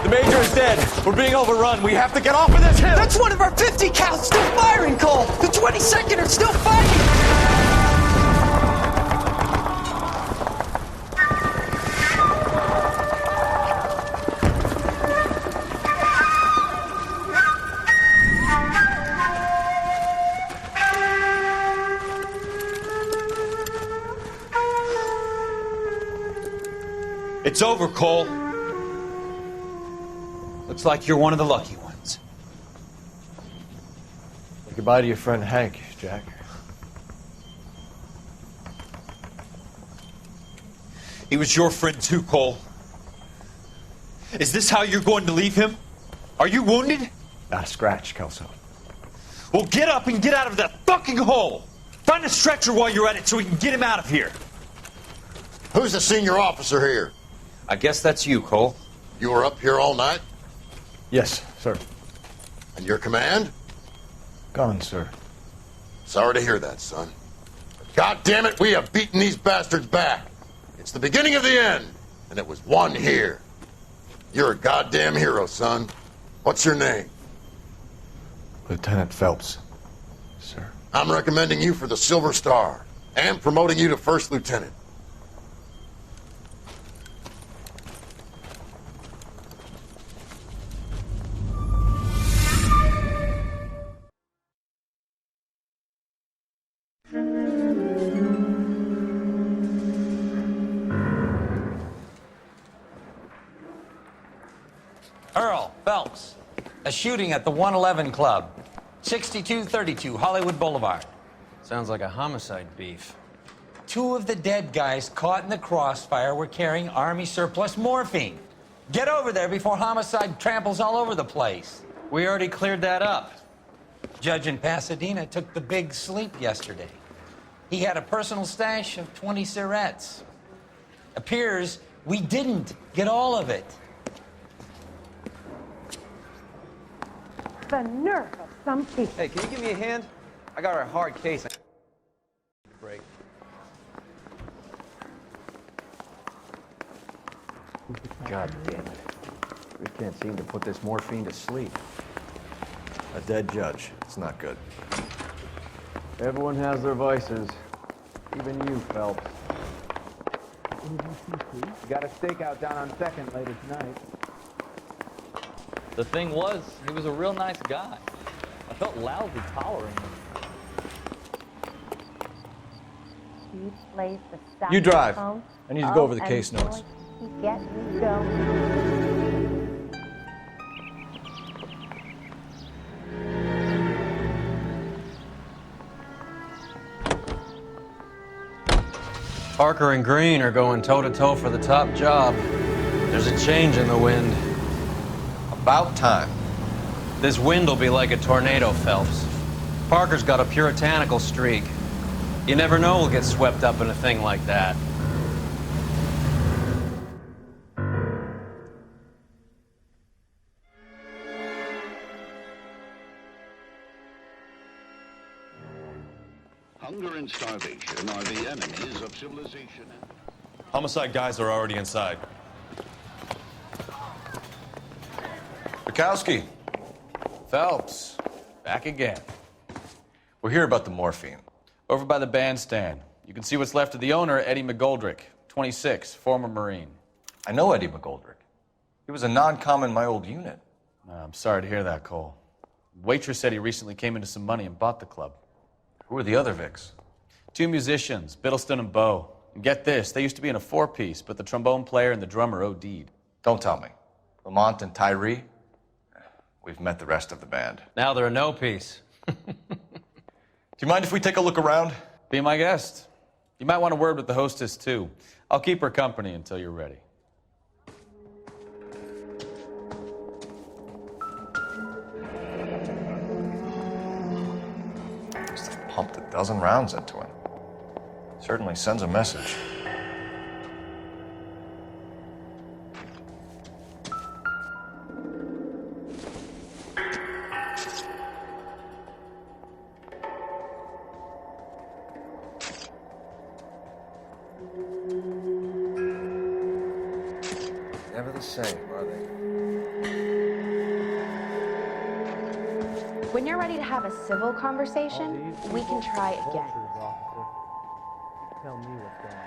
The Major is dead. We're being overrun. We have to get off of this hill. That's one of our 50 cals still firing, Cole. The 22nd are still fighting. It's over, Cole. Looks like you're one of the lucky ones. Say goodbye to your friend Hank, Jack. He was your friend too, Cole. Is this how you're going to leave him? Are you wounded? Not a scratch, Kelso. Well, get up and get out of that fucking hole. Find a stretcher while you're at it so we can get him out of here. Who's the senior officer here? I guess that's you, Cole. You were up here all night? Yes, sir. And your command? Gone, sir. Sorry to hear that, son. God damn it, we have beaten these bastards back. It's the beginning of the end, and it was won here. You're a goddamn hero, son. What's your name? Lieutenant Phelps, sir. I'm recommending you for the Silver Star and promoting you to first lieutenant. Earl Phelps, a shooting at the 111 Club, 6232 Hollywood Boulevard. Sounds like a homicide beef. Two of the dead guys caught in the crossfire were carrying Army surplus morphine. Get over there before homicide tramples all over the place. We already cleared that up. Judge in Pasadena took the big sleep yesterday. He had a personal stash of 20 cigarettes. Appears we didn't get all of it. The nerve of some people. Hey, can you give me a hand? I got a hard case. Break. God damn it. We can't seem to put this morphine to sleep. A dead judge. It's not good. Everyone has their vices. Even you, Phelps. You got a stakeout down on 2nd later tonight. The thing was, he was a real nice guy. I felt loudly tolerating him. He plays the stop You drive. phone. I need to go over the case and notes. boy, he gets me going. Parker and Green are going toe-to-toe for the top job. There's a change in the wind. About time. This wind will be like a tornado, Phelps. Parker's got a puritanical streak. You never know we'll get swept up in a thing like that. Hunger and starvation are the enemies of civilization. Homicide guys are already inside. Bukowski. Phelps, back again. We're here about the morphine. Over by the bandstand. You can see what's left of the owner, Eddie McGoldrick, 26, former Marine. I know Eddie McGoldrick. He was a non-com in my old unit. I'm sorry to hear that, Cole. Waitress said he recently came into some money and bought the club. Who are the other Vics? Two musicians, Biddleston and Bowe. And get this, they used to be in a four-piece, but the trombone player and the drummer OD'd. Don't tell me. Lamont and Tyree? We've met the rest of the band. Now they're a no-piece. Do you mind if we take a look around? Be my guest. You might want a word with the hostess, too. I'll keep her company until you're ready. Must have pumped a dozen rounds into him. Certainly sends a message. Never the same, are they? When you're ready to have a civil conversation, we can try again. Tell me what's going on.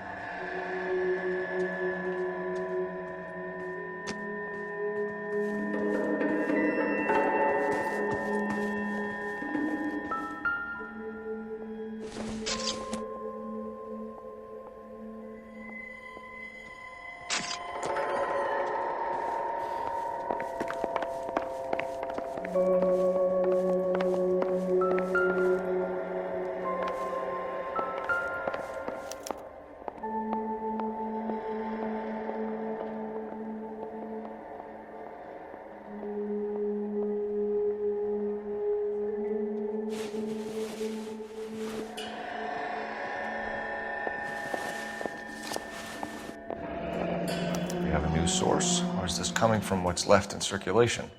We have a news source, or is this coming from what's left in circulation?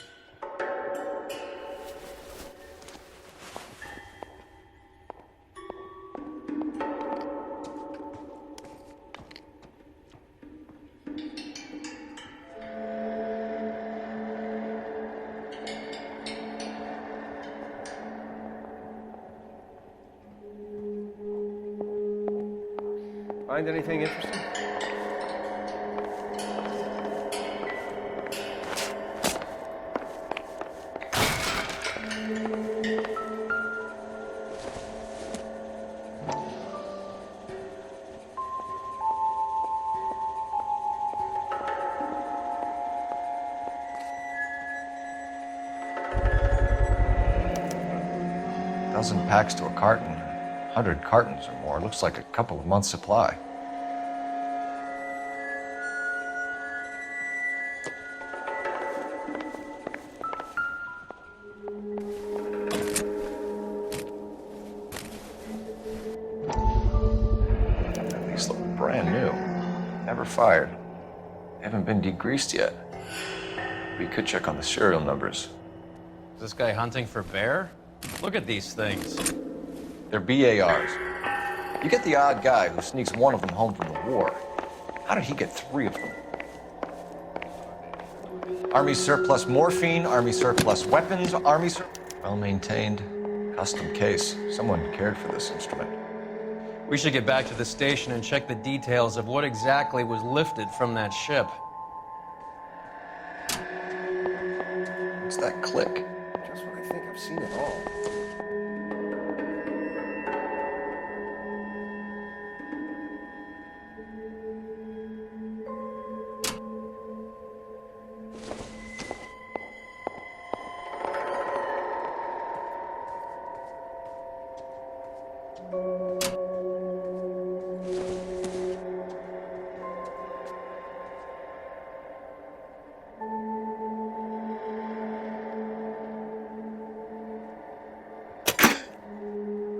Find anything interesting? Dozen packs to a carton, 100 cartons or more. Looks like a couple of months' supply. These look brand new. Never fired. They haven't been degreased yet. We could check on the serial numbers. Is this guy hunting for bear? Look at these things. They're BARs. You get the odd guy who sneaks one of them home from the war. How did he get 3 of them? Army surplus morphine, Army surplus weapons, Army well-maintained, custom case. Someone cared for this instrument. We should get back to the station and check the details of what exactly was lifted from that ship. What's that click? Just when I think I've seen it all.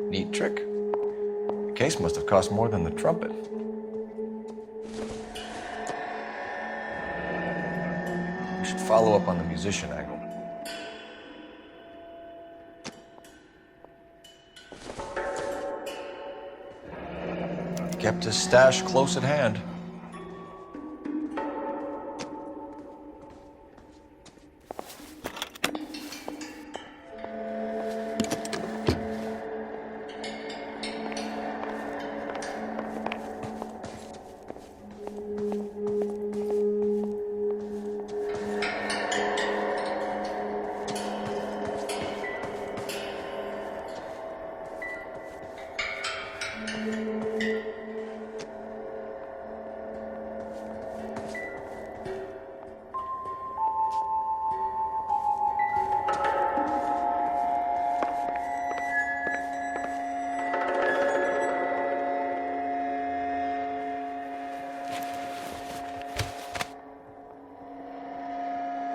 Neat trick. The case must have cost more than the trumpet. We should follow up on the musician angle. Kept his stash close at hand.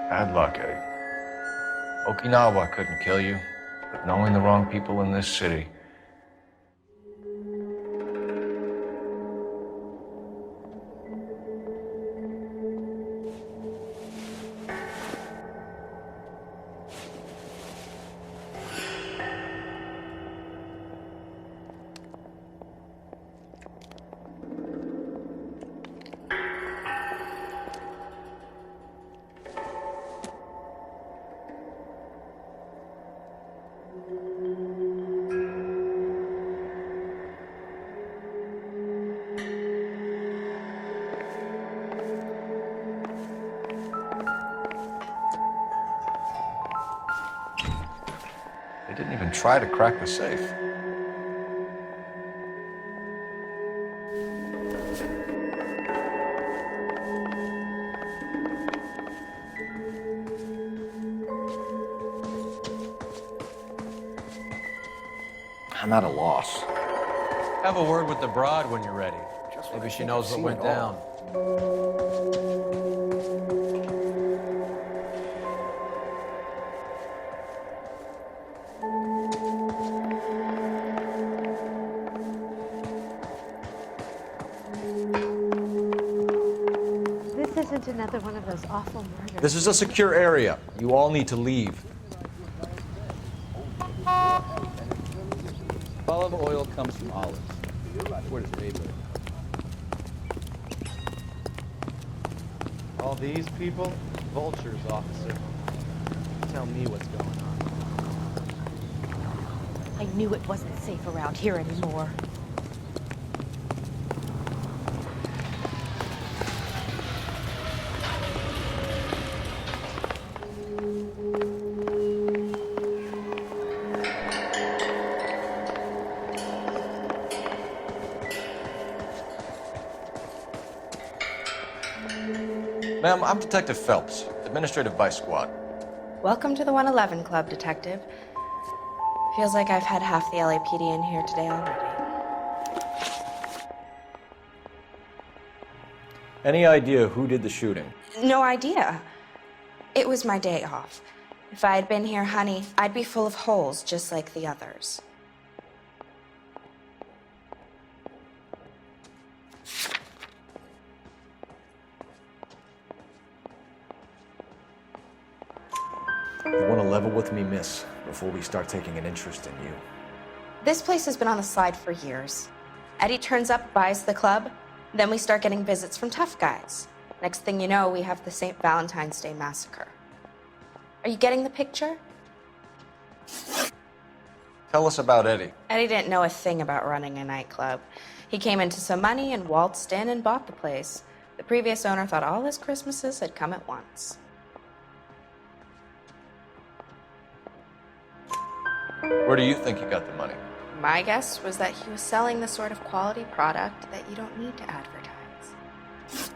Bad luck, Eddie. Okinawa couldn't kill you, but knowing the wrong people in this city. didn't even try to crack the safe. I'm at a loss. Have a word with the broad when you're ready. Maybe she knows what went down. This isn't another one of those awful murders. This is a secure area. You all need to leave. Olive oil comes from olives. Where does they live? All these people? Vultures, officer. Tell me what's going on. I knew it wasn't safe around here anymore. Ma'am, I'm Detective Phelps, Administrative Vice Squad. Welcome to the 111 Club, Detective. Feels like I've had half the LAPD in here today already. Any idea who did the shooting? No idea. It was my day off. If I had been here, honey, I'd be full of holes just like the others. You want to level with me, miss, before we start taking an interest in you. This place has been on the slide for years. Eddie turns up, buys the club, then we start getting visits from tough guys. Next thing you know, we have the St. Valentine's Day massacre. Are you getting the picture? Tell us about Eddie. Eddie didn't know a thing about running a nightclub. He came into some money and waltzed in and bought the place. The previous owner thought all his Christmases had come at once. Where do you think he got the money? My guess was that he was selling the sort of quality product that you don't need to advertise.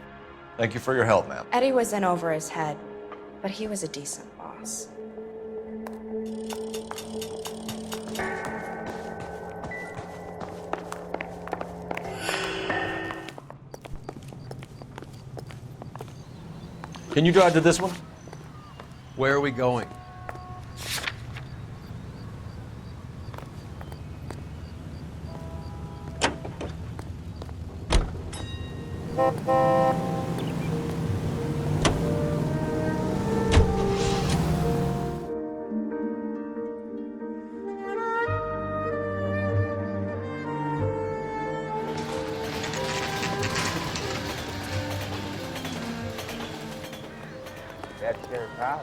Thank you for your help, ma'am. Eddie was in over his head, but he was a decent boss. Can you drive to this one? Where are we going? That's their power.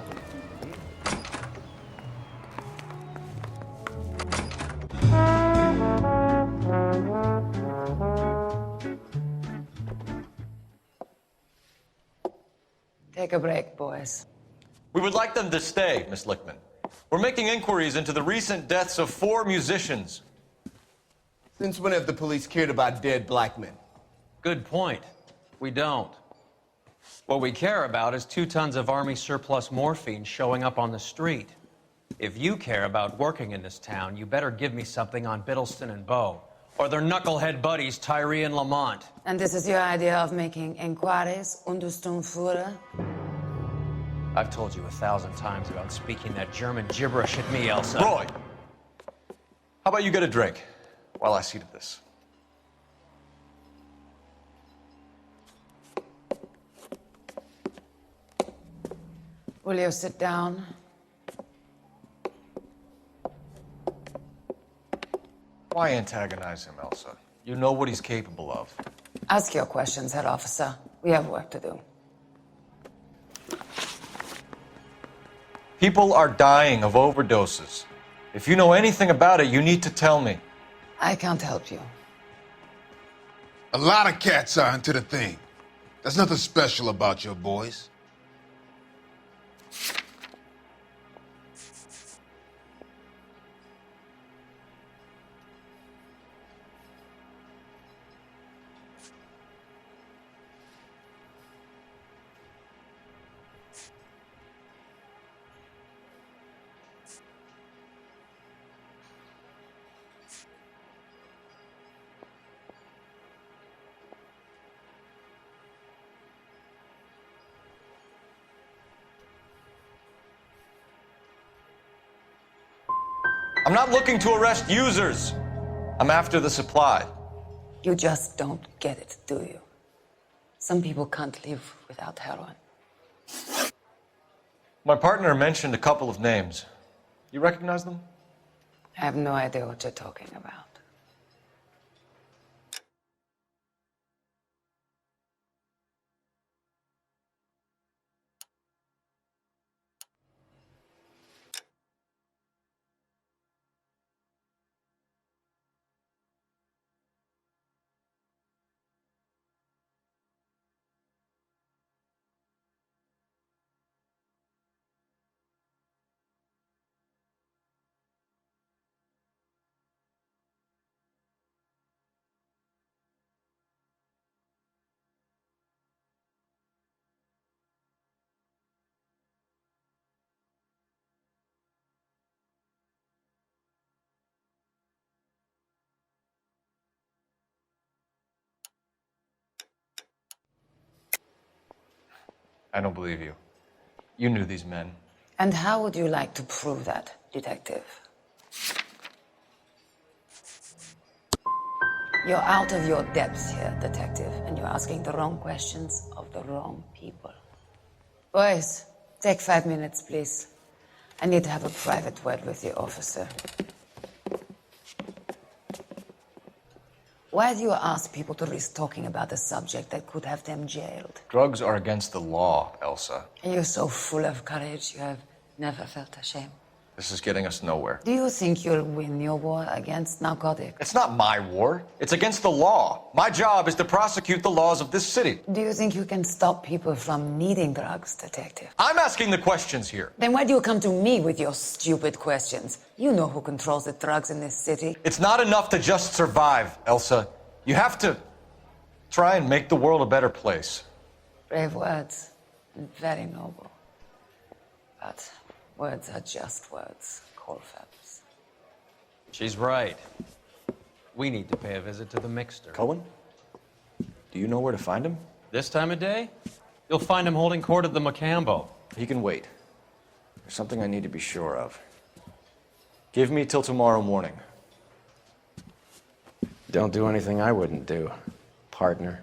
Take a break, boys. We would like them to stay, Miss Lickman. We're making inquiries into the recent deaths of 4 musicians. Since when have the police cared about dead black men? Good point. We don't. What we care about is 2 tons of Army surplus morphine showing up on the street. If you care about working in this town, you better give me something on Biddleston and Bow, or their knucklehead buddies Tyree and Lamont. And this is your idea of making inquiries under Sturmführer? I've told you 1,000 times about speaking that German gibberish at me, Elsa. Roy! How about you get a drink while I see to this? Will you sit down? Why antagonize him, Elsa? You know what he's capable of. Ask your questions, head officer. We have work to do. People are dying of overdoses. If you know anything about it, you need to tell me. I can't help you. A lot of cats are into the thing. There's nothing special about your boys. I'm not looking to arrest users. I'm after the supply. You just don't get it, do you? Some people can't live without heroin. My partner mentioned a couple of names. You recognize them? I have no idea what you're talking about. I don't believe you. You knew these men. And how would you like to prove that, detective? You're out of your depths here, detective, and you're asking the wrong questions of the wrong people. Boys, take 5 minutes, please. I need to have a private word with the officer. Why do you ask people to risk talking about a subject that could have them jailed? Drugs are against the law, Elsa. You're so full of courage, you have never felt ashamed. This is getting us nowhere. Do you think you'll win your war against narcotics? It's not my war. It's against the law. My job is to prosecute the laws of this city. Do you think you can stop people from needing drugs, detective? I'm asking the questions here. Then why do you come to me with your stupid questions? You know who controls the drugs in this city. It's not enough to just survive, Elsa. You have to try and make the world a better place. Brave words, and very noble. But words are just words, Colfax. She's right. We need to pay a visit to the Mixter. Cohen? Do you know where to find him? This time of day? You'll find him holding court at the Macambo. He can wait. There's something I need to be sure of. Give me till tomorrow morning. Don't do anything I wouldn't do, partner.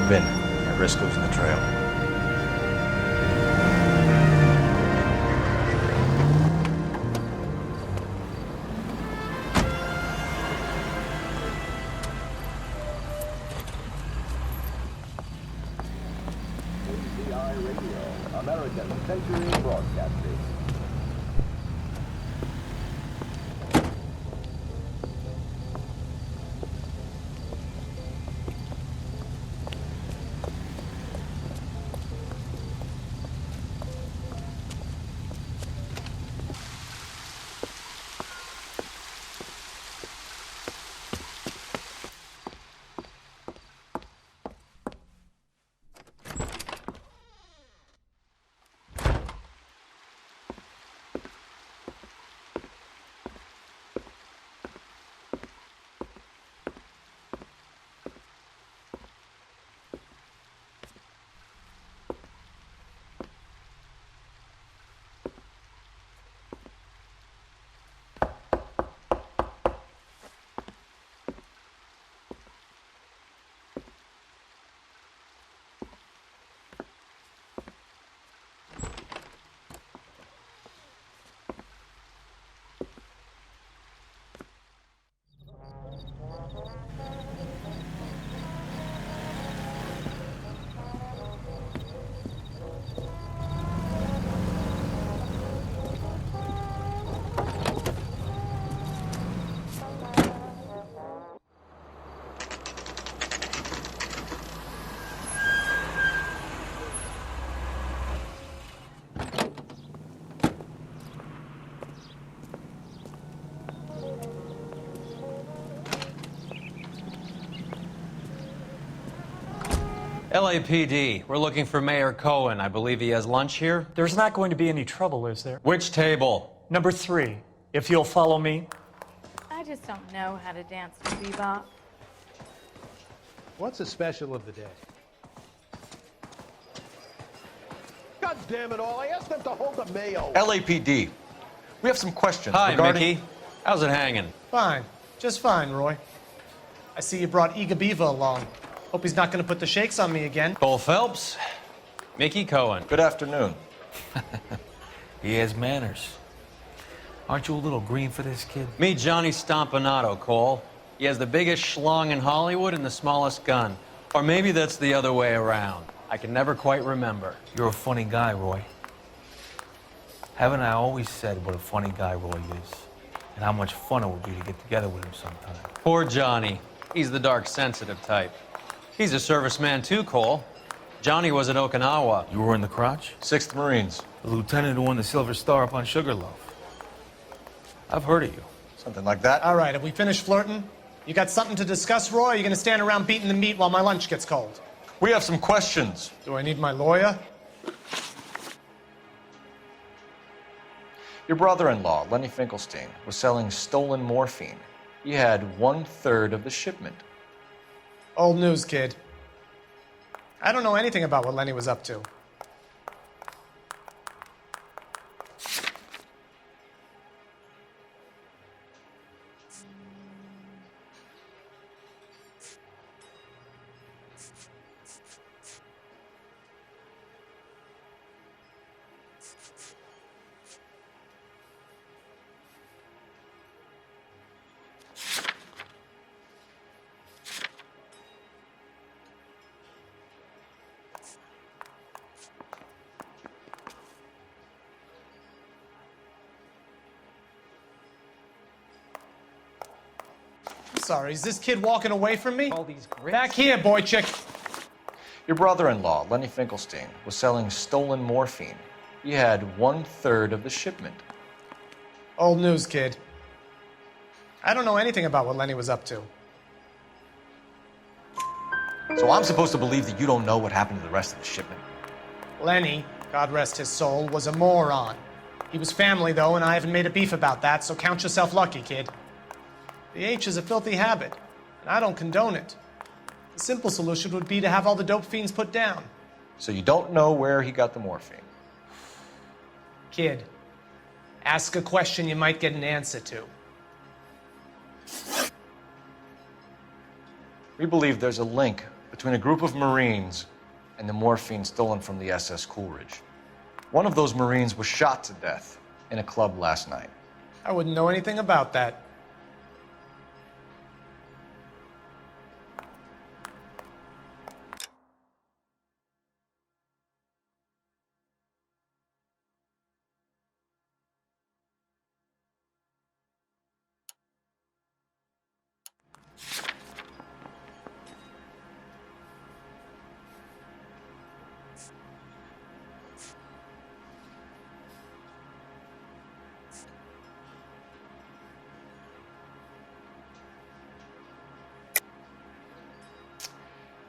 Vin, at risk losing the trail. Radio, American Century Broadcasting. LAPD, we're looking for Mayor Cohen. I believe he has lunch here. There's not going to be any trouble, is there? Which table? Number 3, if you'll follow me. I just don't know how to dance to bebop. What's the special of the day? God damn it all, I asked them to hold the mayo. LAPD, we have some questions Hi, regarding... Mickey. How's it hanging? Fine. Just fine, Roy. I see you brought Iga Beaver along. Hope he's not going to put the shakes on me again. Cole Phelps, Mickey Cohen. Good afternoon. He has manners. Aren't you a little green for this kid? Meet Johnny Stompanato, Cole. He has the biggest schlong in Hollywood and the smallest gun. Or maybe that's the other way around. I can never quite remember. You're a funny guy, Roy. Haven't I always said what a funny guy Roy is? And how much fun it would be to get together with him sometime. Poor Johnny. He's the dark, sensitive type. He's a serviceman too, Cole. Johnny was at Okinawa. You were in the crotch? 6th Marines. The lieutenant who won the Silver Star up on Sugarloaf. I've heard of you. Something like that. All right, have we finished flirting? You got something to discuss, Roy, or are you going to stand around beating the meat while my lunch gets cold? We have some questions. Do I need my lawyer? Your brother-in-law, Lenny Finkelstein, was selling stolen morphine. He had 1/3 of the shipment. Old news, kid. I don't know anything about what Lenny was up to. Sorry, is this kid walking away from me? All these grits. Back here, boy chick. Your brother-in-law, Lenny Finkelstein, was selling stolen morphine. He had 1/3 of the shipment. Old news, kid. I don't know anything about what Lenny was up to. So I'm supposed to believe that you don't know what happened to the rest of the shipment? Lenny, God rest his soul, was a moron. He was family, though, and I haven't made a beef about that, so count yourself lucky, kid. The H is a filthy habit, and I don't condone it. The simple solution would be to have all the dope fiends put down. So you don't know where he got the morphine? Kid, ask a question you might get an answer to. We believe there's a link between a group of Marines and the morphine stolen from the SS Coolidge. One of those Marines was shot to death in a club last night. I wouldn't know anything about that.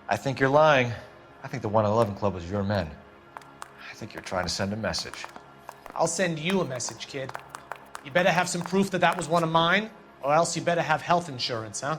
I think you're lying. I think the 111 Club was your men. I think you're trying to send a message. I'll send you a message, kid. You better have some proof that that was one of mine, or else you better have health insurance, huh?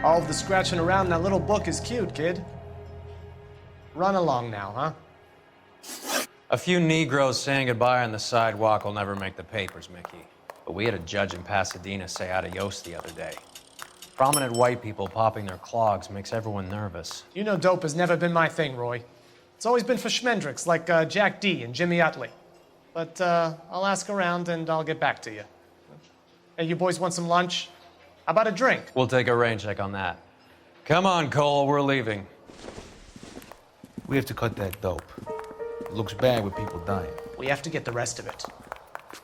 All of the scratching around in that little book is cute, kid. Run along now, huh? A few Negroes saying goodbye on the sidewalk will never make the papers, Mickey. But we had a judge in Pasadena say adios the other day. Prominent white people popping their clogs makes everyone nervous. You know dope has never been my thing, Roy. It's always been for schmendricks like Jack D. and Jimmy Utley. But I'll ask around and I'll get back to you. Hey, you boys want some lunch? How about a drink? We'll take a rain check on that. Come on, Cole, we're leaving. We have to cut that dope. It looks bad with people dying. We have to get the rest of it.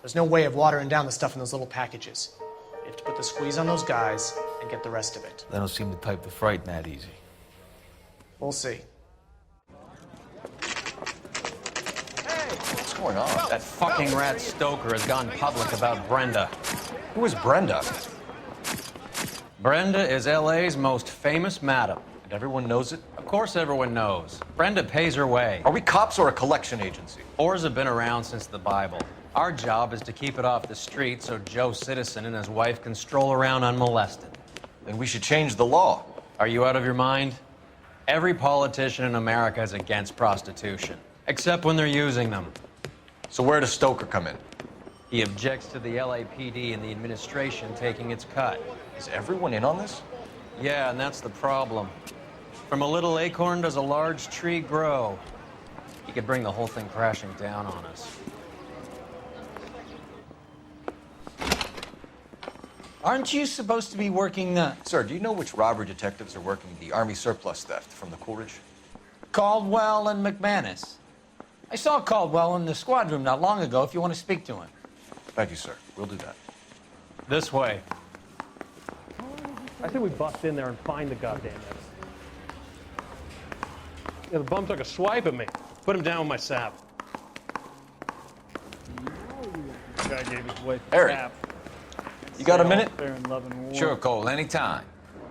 There's no way of watering down the stuff in those little packages. We have to put the squeeze on those guys and get the rest of it. They don't seem the type to frighten that easy. We'll see. What's going on? That fucking rat Stoker has gone public about Brenda. Who is Brenda? Brenda is LA's most famous madam. And everyone knows it? Of course everyone knows. Brenda pays her way. Are we cops or a collection agency? Whores have been around since the Bible. Our job is to keep it off the street so Joe Citizen and his wife can stroll around unmolested. Then we should change the law. Are you out of your mind? Every politician in America is against prostitution, except when they're using them. So where does Stoker come in? He objects to the LAPD and the administration taking its cut. Is everyone in on this? Yeah, and that's the problem. From a little acorn does a large tree grow. He could bring the whole thing crashing down on us. Aren't you supposed to be working the... Sir, do you know which robbery detectives are working the Army surplus theft from the Coolidge? Caldwell and McManus. I saw Caldwell in the squad room not long ago if you want to speak to him. Thank you, sir. We'll do that. This way. I say we bust in there and find the goddamn evidence. Yeah, the bum took a swipe at me. Put him down with my sap. The guy gave his wife a Harry, sap. you got a minute? Fair and love and war. Sure, Cole, anytime.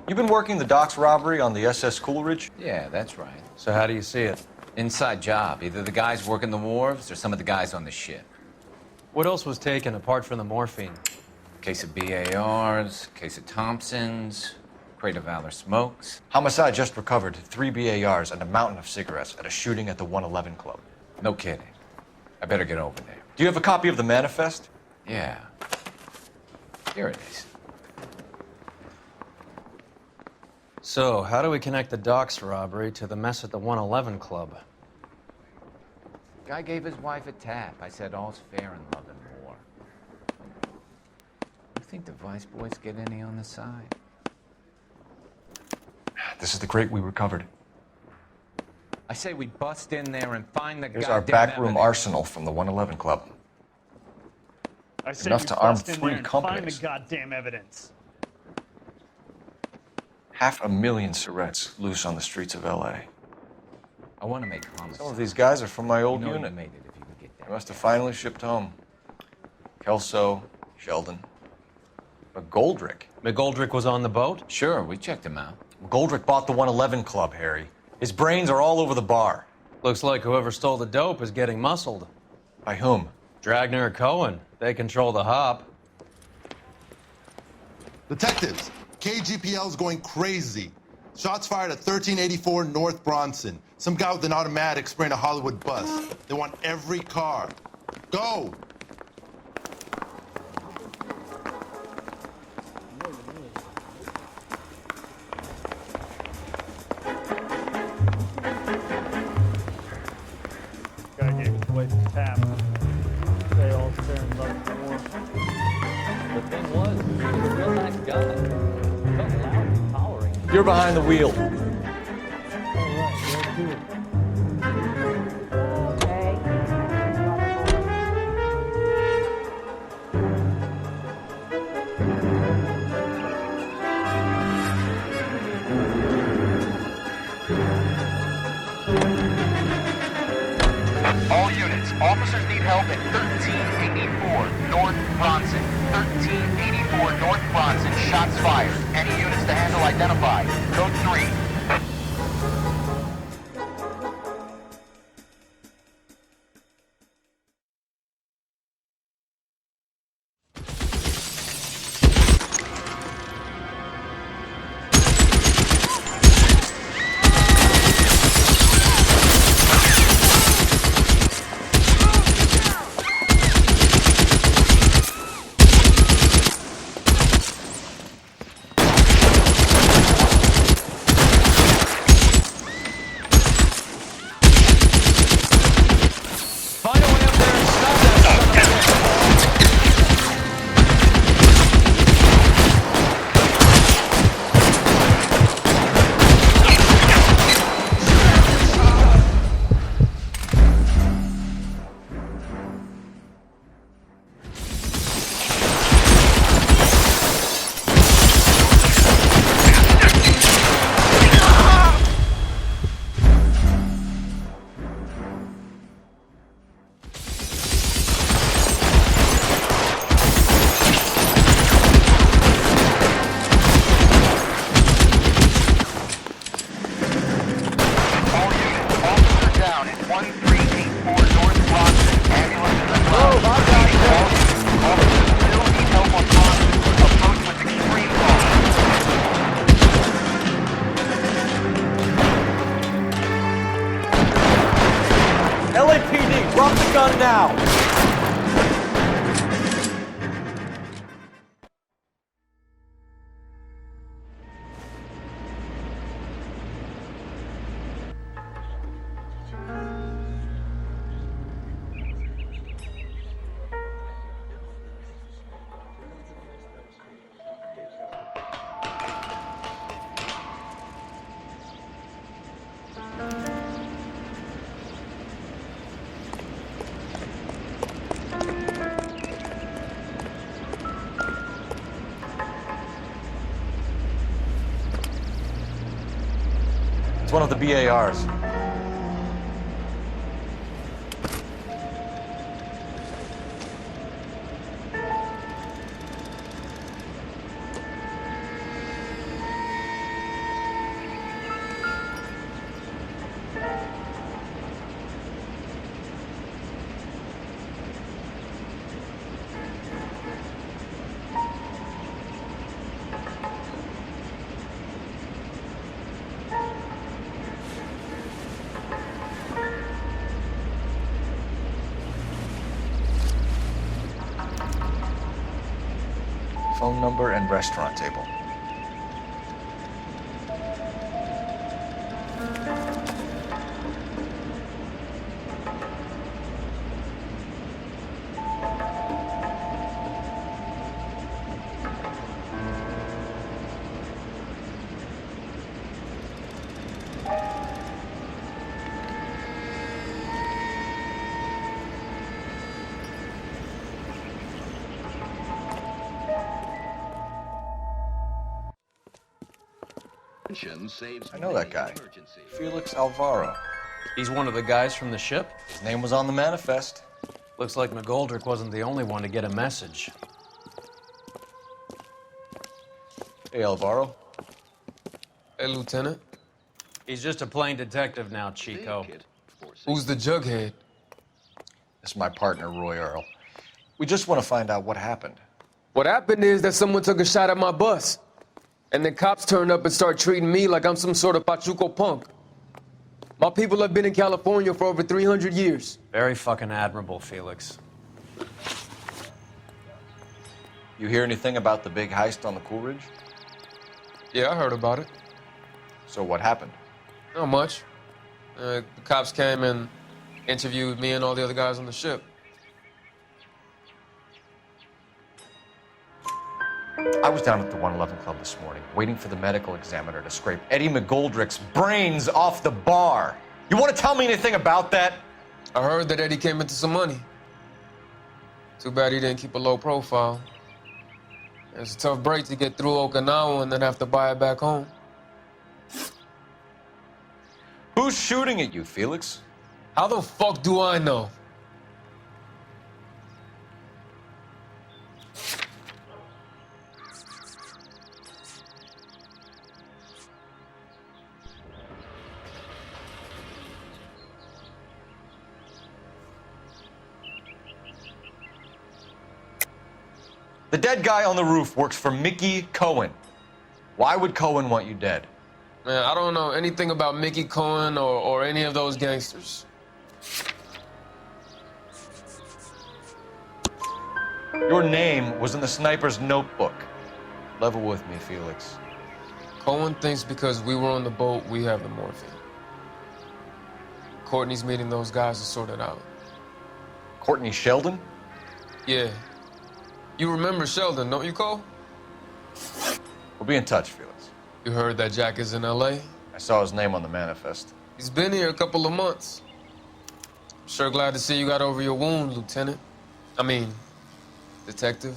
You've been working the docks robbery on the SS Coolidge? Yeah, that's right. So how do you see it? Inside job. Either the guys working the wharves or some of the guys on the ship. What else was taken apart from the morphine? Case of BARs, case of Thompsons, crate of Valor smokes. Homicide just recovered 3 BARs and a mountain of cigarettes at a shooting at the 111 Club. No kidding. I better get over there. Do you have a copy of the manifest? Yeah. Here it is. So, how do we connect the docks robbery to the mess at the 111 Club? Guy gave his wife a tap. I said all's fair in love and war. You think the Vice Boys get any on the side? This is the crate we recovered. I say we bust in there and find the Here's goddamn our backroom evidence. arsenal from the 111 Club. I say Enough we to arm bust in 3 there and companies. Find the goddamn evidence. 500,000 cigarettes loose on the streets of LA. I want to make homicide. Some of these guys are from my old You know unit. you made it if you could get They that. must have finally shipped home. Kelso, Sheldon. McGoldrick. McGoldrick was on the boat? Sure, we checked him out. McGoldrick bought the 111 Club, Harry. His brains are all over the bar. Looks like whoever stole the dope is getting muscled. By whom? Dragner or Cohen. They control the hop. Detectives, KGPL's going crazy. Shots fired at 1384 North Bronson. Some guy with an automatic spraying a Hollywood bus. They want every car. Go! Guy gave his wife a tap. Say all's fair in love and war. The thing was, he was a real nice guy. Felt loud and tolerant. You're behind the wheel. All units, officers need help at 1384 North Bronson. 1384 North Bronson, shots fired. Any units to handle identified. Code 3. It's one of the BARs. Phone number and restaurant table. I know that guy. Felix Alvaro. He's one of the guys from the ship? His name was on the manifest. Looks like McGoldrick wasn't the only one to get a message. Hey, Alvaro. Hey, Lieutenant. He's just a plain detective now, Chico. Who's the jughead? This is my partner, Roy Earl. We just want to find out what happened. What happened is that someone took a shot at my bus. And then cops turned up and start treating me like I'm some sort of Pachuco punk. My people have been in California for over 300 years. Very fucking admirable, Felix. You hear anything about the big heist on the Coolidge? Yeah, I heard about it. So what happened? Not much. The cops came and interviewed me and all the other guys on the ship. I was down at the 111 Club this morning, waiting for the medical examiner to scrape Eddie McGoldrick's brains off the bar. You want to tell me anything about that? I heard that Eddie came into some money. Too bad he didn't keep a low profile. It's a tough break to get through Okinawa and then have to buy it back home. Who's shooting at you, Felix? How the fuck do I know? The dead guy on the roof works for Mickey Cohen. Why would Cohen want you dead? Man, I don't know anything about Mickey Cohen or any of those gangsters. Your name was in the sniper's notebook. Level with me, Felix. Cohen thinks because we were on the boat, we have the morphine. Courtney's meeting those guys to sort it out. Courtney Sheldon? Yeah. You remember Sheldon, don't you, Cole? We'll be in touch, Felix. You heard that Jack is in L.A.? I saw his name on the manifest. He's been here a couple of months. Sure glad to see you got over your wound, Lieutenant. I mean, Detective.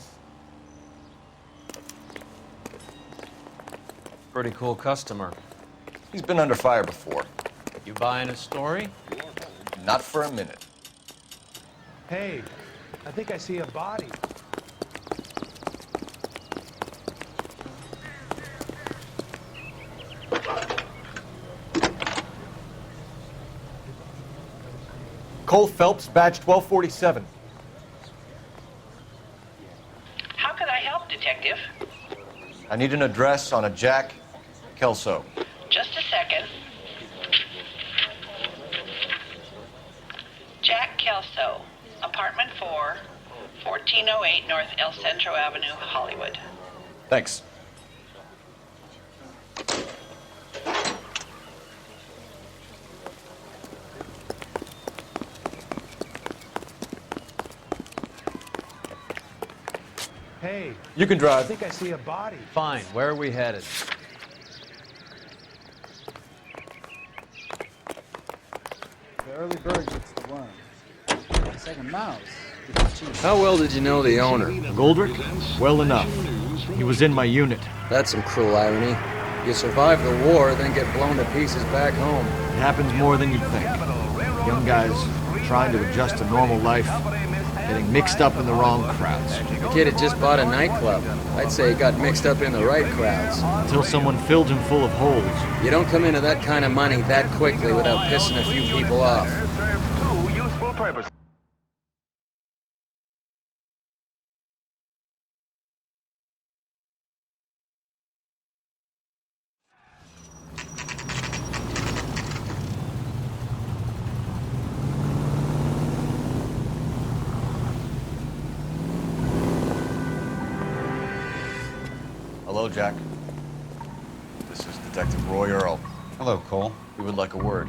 Pretty cool customer. He's been under fire before. You buying a story? Not for a minute. Hey, I think I see a body. Cole Phelps, badge 1247. How can I help, Detective? I need an address on a Jack Kelso. Just a second. Jack Kelso, apartment 4, 1408 North El Centro Avenue, Hollywood. Thanks. Hey. You can drive. I think I see a body. Fine. Where are we headed? The early bird gets the worm. It's like a mouse. How well did you know the owner? Goldrick? Well enough. He was in my unit. That's some cruel irony. You survive the war, then get blown to pieces back home. It happens more than you'd think. Young guys trying to adjust to normal life, getting mixed up in the wrong crowds. The kid had just bought a nightclub. I'd say he got mixed up in the right crowds. Until someone filled him full of holes. You don't come into that kind of money that quickly without pissing a few people off. Two useful purposes. Hello, Jack. This is Detective Roy Earl. Hello, Cole. We would like a word.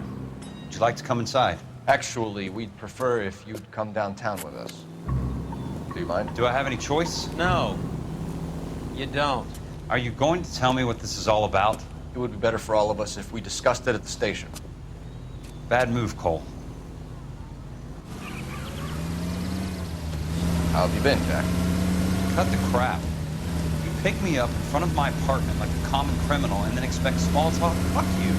Would you like to come inside? Actually, we'd prefer if you'd come downtown with us. Do you mind? Do I have any choice? No, you don't. Are you going to tell me what this is all about? It would be better for all of us if we discussed it at the station. Bad move, Cole. How have you been, Jack? Cut the crap. You pick me up in front of my apartment like a common criminal and then expect small talk? Fuck you.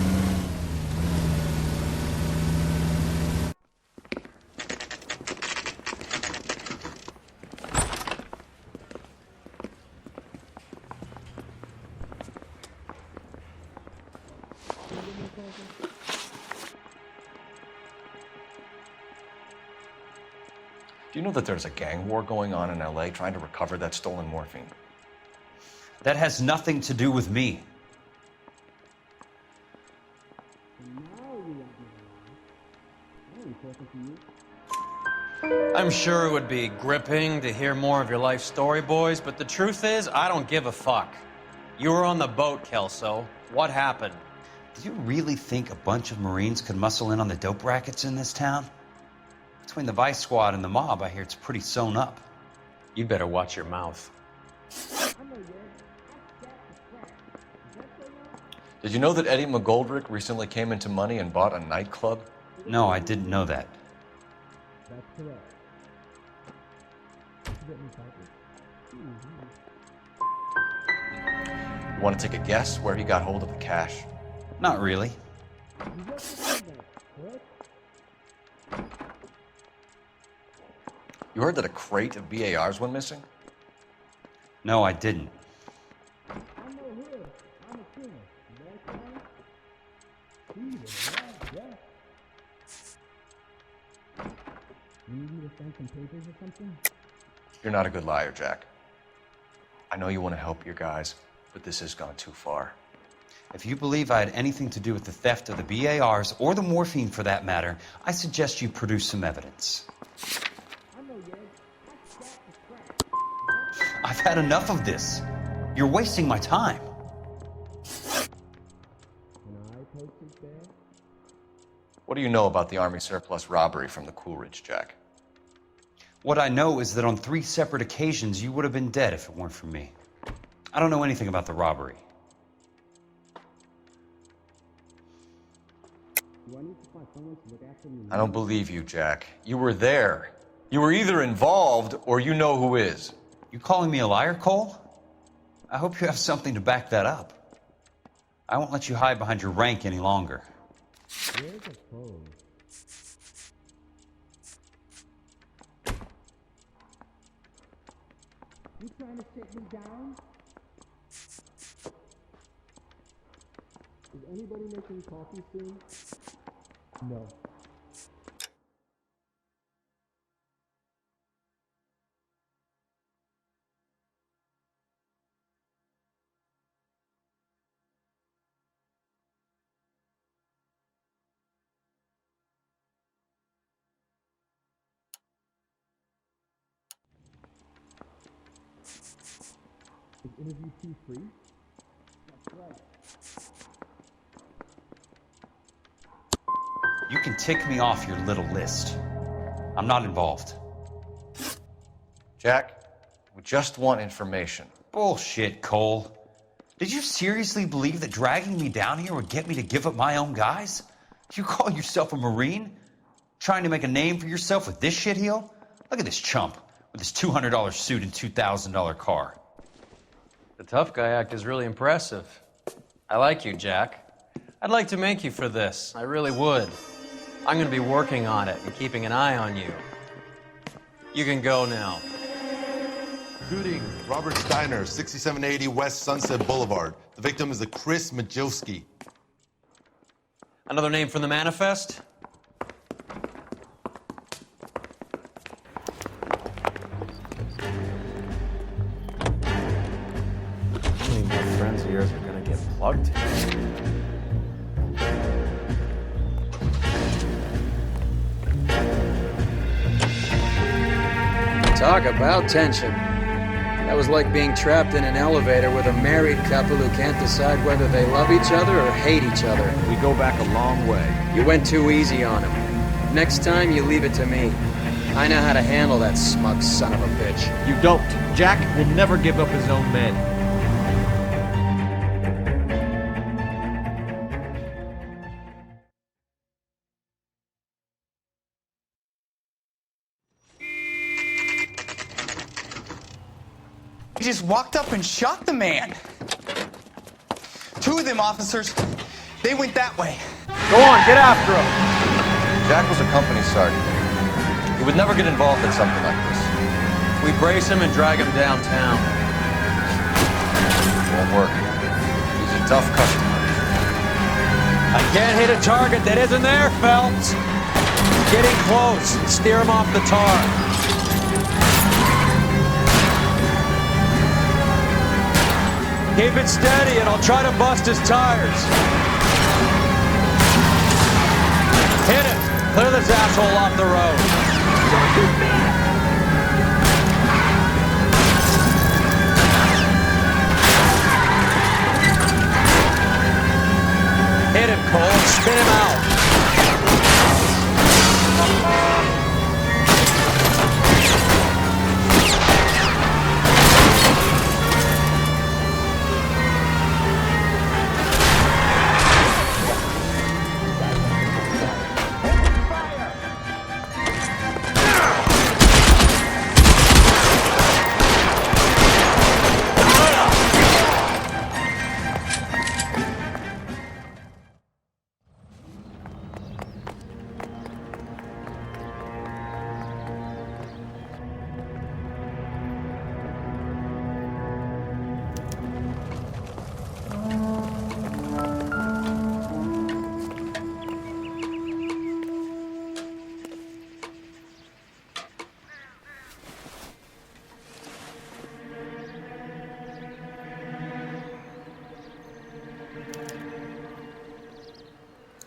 Do you know that there's a gang war going on in LA trying to recover that stolen morphine? That has nothing to do with me. I'm sure it would be gripping to hear more of your life story, boys, but the truth is, I don't give a fuck. You were on the boat, Kelso. What happened? Do you really think a bunch of Marines could muscle in on the dope rackets in this town? Between the Vice Squad and the mob, I hear it's pretty sewn up. You'd better watch your mouth. Did you know that Eddie McGoldrick recently came into money and bought a nightclub? No, I didn't know that. That's correct. You want to take a guess where he got hold of the cash? Not really. You heard that a crate of BARs went missing? No, I didn't. You're not a good liar, Jack. I know you want to help your guys, but this has gone too far. If you believe I had anything to do with the theft of the BARs, or the morphine for that matter, I suggest you produce some evidence. I've had enough of this. You're wasting my time. What do you know about the Army surplus robbery from the Coolidge, Jack? What I know is that on 3 separate occasions, you would have been dead if it weren't for me. I don't know anything about the robbery. I don't believe you, Jack. You were there. You were either involved or you know who is. You calling me a liar, Cole? I hope you have something to back that up. I won't let you hide behind your rank any longer. Where's the phone? You trying to sit me down? Is anybody making coffee soon? No. Is interview 2 free? That's right. You can tick me off your little list. I'm not involved. Jack, we just want information. Bullshit, Cole. Did you seriously believe that dragging me down here would get me to give up my own guys? You call yourself a Marine? Trying to make a name for yourself with this shitheel? Look at this chump with his $200 suit and $2,000 car. The tough guy act is really impressive. I like you, Jack. I'd like to make you for this. I really would. I'm going to be working on it and keeping an eye on you. You can go now. Shooting, Robert Steiner, 6780 West Sunset Boulevard. The victim is a Chris Majowski. Another name from the manifest? How many more friends of yours are gonna get plugged? Talk about tension. That was like being trapped in an elevator with a married couple who can't decide whether they love each other or hate each other. We go back a long way. You went too easy on him. Next time, you leave it to me. I know how to handle that smug son of a bitch. You don't. Jack will never give up his own men. He just walked up and shot the man. Two of them officers, they went that way. Go on, get after him. Jack was a company sergeant. He would never get involved in something like this. We brace him and drag him downtown. Won't work. He's a tough customer. I can't hit a target that isn't there, Phelps. Getting close. Steer him off the tar. Keep it steady and I'll try to bust his tires. Hit him. Clear this asshole off the road. Hit him, Cole, and spin him out.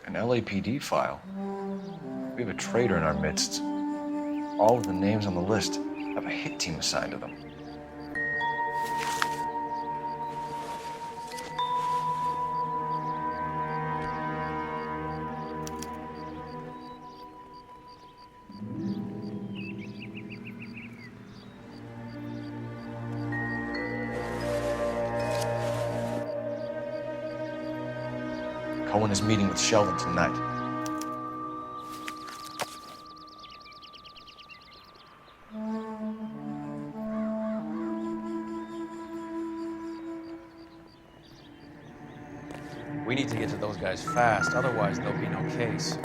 An LAPD file. We have a traitor in our midst. All of the names on the list have a hit team assigned to them. Cohen is meeting with Sheldon tonight. We need to get to those guys fast, otherwise there'll be no case.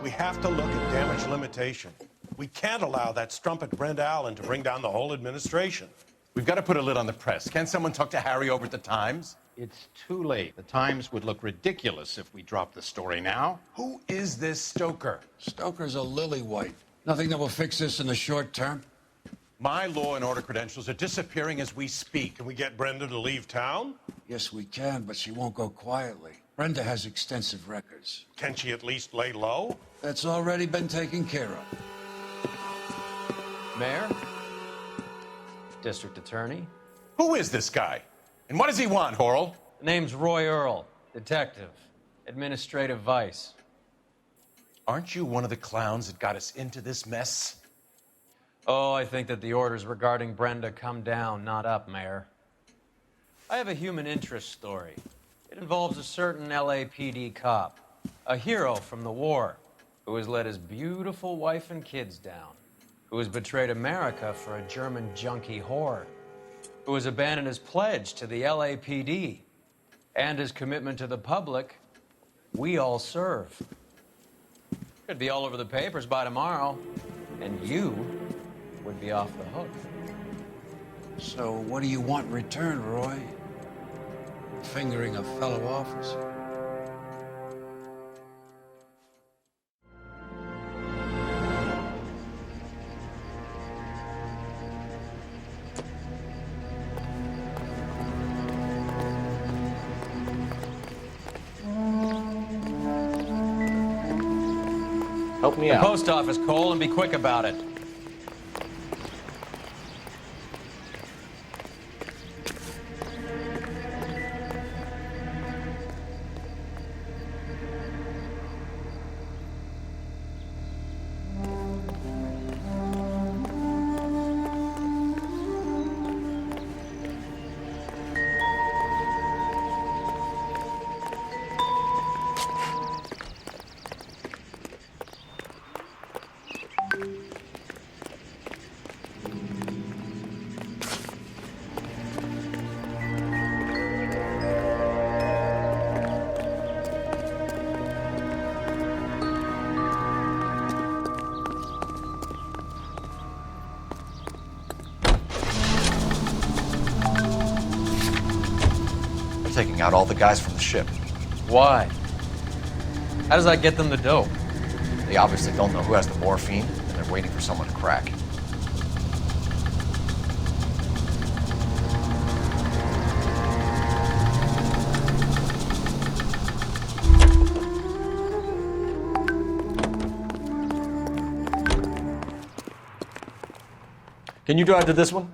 We have to look at damage limitation. We can't allow that strumpet Brent Allen to bring down the whole administration. We've got to put a lid on the press. Can't someone talk to Harry over at the Times? It's too late. The Times would look ridiculous if we dropped the story now. Who is this Stoker? Stoker's a lily-white. Nothing that will fix this in the short term. My law and order credentials are disappearing as we speak. Can we get Brenda to leave town? Yes, we can, but she won't go quietly. Brenda has extensive records. Can she at least lay low? That's already been taken care of. Mayor? District Attorney? Who is this guy? And what does he want, Horrell? The name's Roy Earl, detective, administrative vice. Aren't you one of the clowns that got us into this mess? Oh, I think that the orders regarding Brenda come down, not up, Mayor. I have a human interest story. It involves a certain LAPD cop, a hero from the war, who has let his beautiful wife and kids down, who has betrayed America for a German junkie whore, who has abandoned his pledge to the LAPD and his commitment to the public. We all serve. Could be all over the papers by tomorrow, and you would be off the hook. So what do you want in return, Roy? Fingering a fellow officer? Help me The out. post office, Cole, and be quick about it. Taking out all the guys from the ship. Why? How does that get them the dope? They obviously don't know who has the morphine, and they're waiting for someone to crack. Can you drive to this one?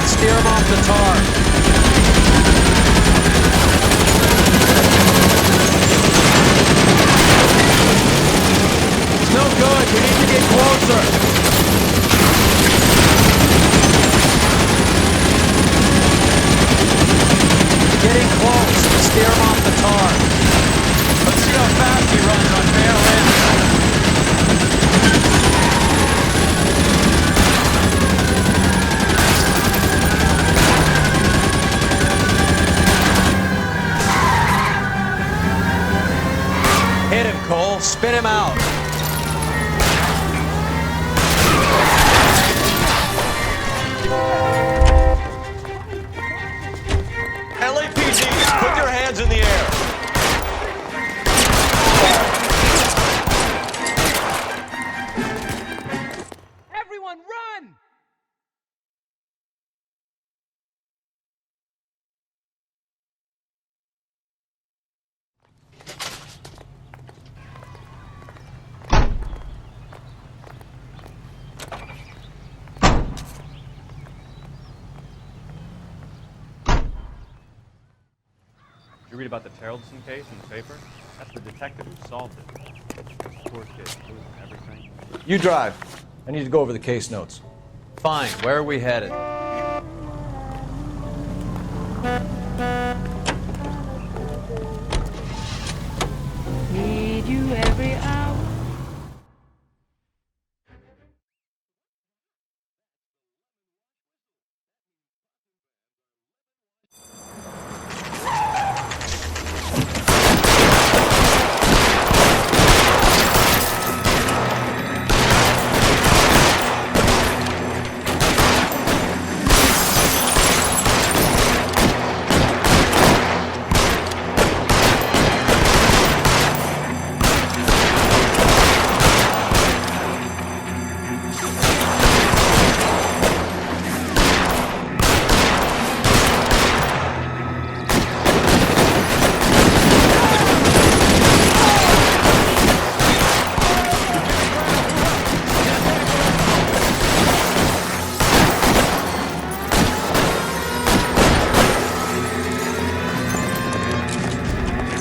Steer him off the tar. It's no good. We need to get closer. Getting close. Steer him off the tar. Let's see how fast he runs on tail end. Hit him, Cole. Spin him out. LAPD, put your hands in the air. Everyone, run! You read about the Terrelson case in the paper? That's the detective who solved it. Poor kid, losing everything. You drive. I need to go over the case notes. Fine. Where are we headed? Need you every hour.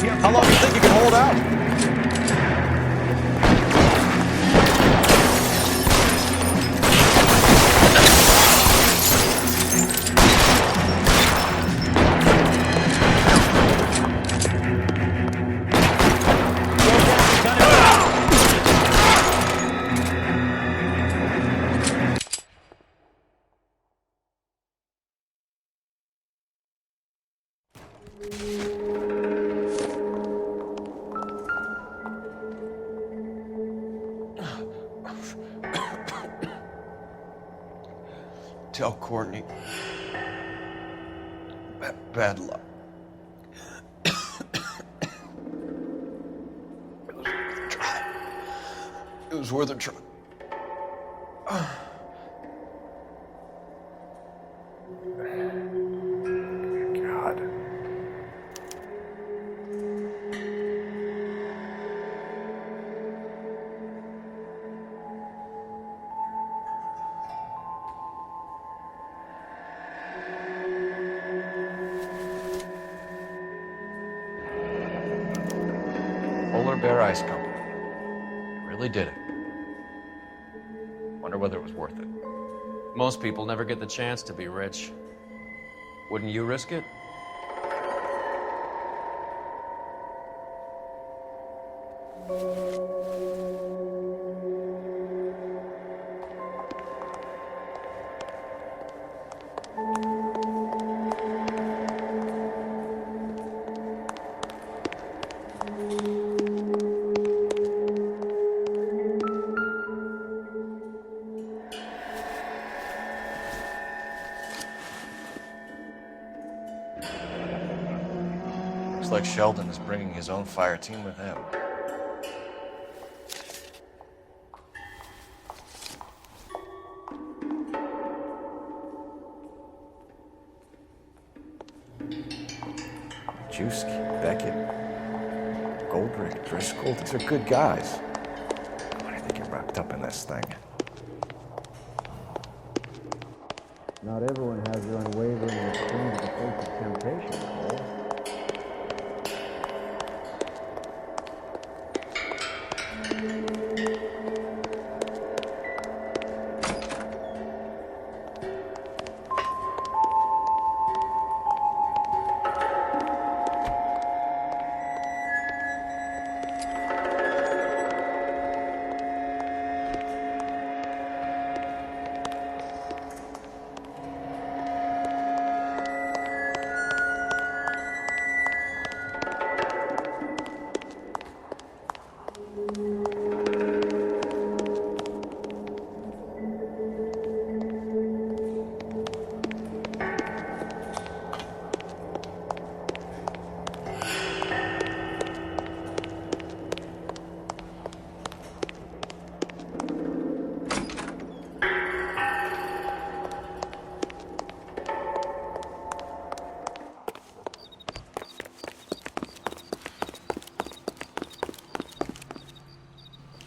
How long do you think you can hold out? Tell Courtney. Bad luck. It was worth a try. God. Polar Bear Ice Company. You really did it. Wonder whether it was worth it. Most people never get the chance to be rich. Wouldn't you risk it? Looks like Sheldon is bringing his own fire team with him. Juski, Beckett, Goldrick, Driscoll, these are good guys. Why do they get wrapped up in this thing? Not everyone has their unwavering restraint in the face of temptation, Cole.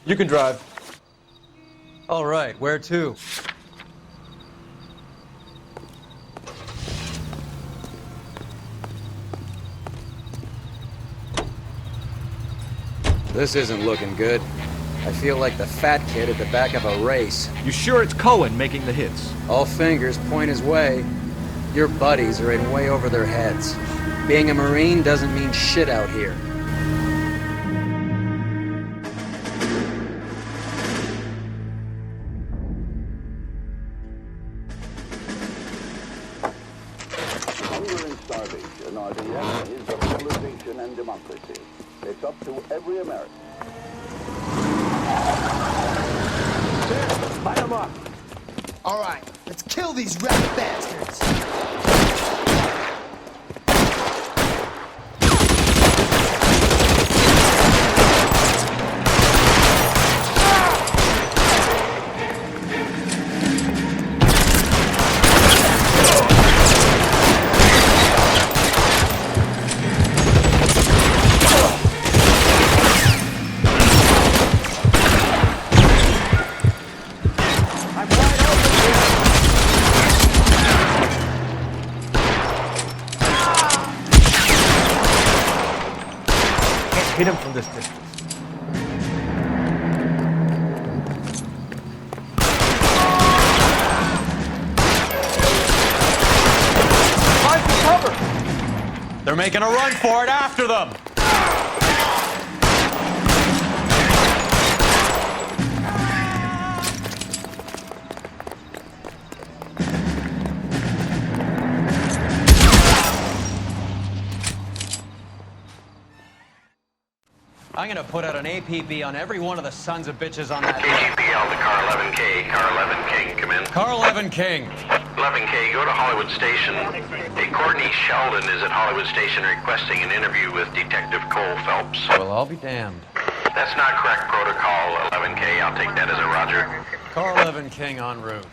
You can drive. All right, where to? This isn't looking good. I feel like the fat kid at the back of a race. You sure it's Cohen making the hits? All fingers point his way. Your buddies are in way over their heads. Being a Marine doesn't mean shit out here. Hunger and starvation are the enemies of civilization and democracy. It's up to every American. Light them up. All right, let's kill these rat bastards. Hit him from this distance. Find some cover! They're making a run for it after them! I'm gonna put out an APB on every one of the sons of bitches on that list. KGPL to Car 11K. Car 11 King, come in. Car 11 King. 11K, go to Hollywood Station. Hey, Courtney Sheldon is at Hollywood Station requesting an interview with Detective Cole Phelps. Well, I'll be damned. That's not correct protocol, 11K. I'll take that as a roger. Car 11 King en route.